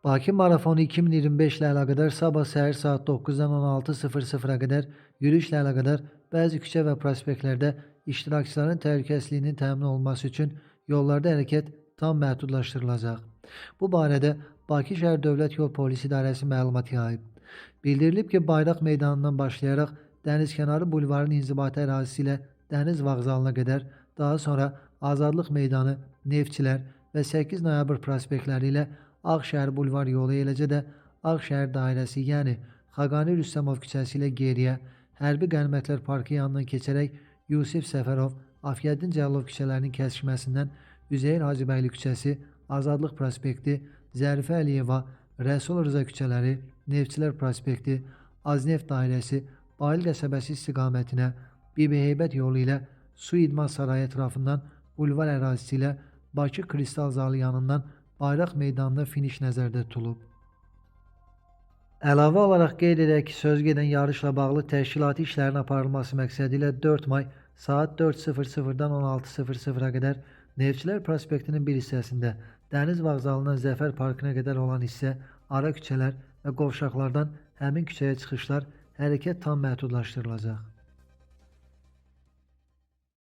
Bakı Marafonu 2025 ilə əlaqədar sabah səhər saat 9-dan 16:00-a qədər yürüyüşlə əlaqədar bəzi küçə və prospektlərdə iştirakçıların təhlükəsizliyinin təmin olunması üçün yollarda hərəkət tam məhdudlaşdırılacaq. Bu barədə Bakı şəhər Dövlət Yol Polisi İdarəsi məlumat yayıb. Bildirilib ki, Bayraq meydanından başlayaraq Dənizkənarı bulvarının inzibati ərazisi ilə Dəniz vağzalına qədər, daha sonra Azadlıq meydanı, Neftçilər və 8 noyabr prospektləri ilə Ağşəhər bulvar yolu, eləcə də Ağşəhər dairəsi, yəni Xaqani Rüstəmov küçəsi ilə geriyə, Hərbi Qənimətlər Parkı yanından keçərək Yusif Səfərov, Afiyəddin Cəllov küçələrinin kəsişməsindən Üzeyir Hacıbəyli küçəsi, Azadlıq prospekti, Zərifə Əliyeva, Rəsul Rza küçələri, Neftçilər prospekti, Azneft dairəsi, Bayıl qəsəbəsi istiqamətinə Bibi Heybət yolu ilə Su İdman Sarayı ətrafından bulvar ərazisi ilə Bakı Kristal Zalı yanından Bayraq meydanında finiş nəzərdə tutulub. Əlavə olaraq qeyd edək ki, sözügedən yarışla bağlı təşkilati işlərin aparılması məqsədi ilə 4 may saat 4:00-dan 16:00-a qədər Neftçilər prospektinin bir hissəsində Dəniz vağzalından Zəfər parkına qədər olan hissə, ara küçələr və qovşaqlardan həmin küçəyə çıxışlar hərəkət tam məhdudlaşdırılacaq.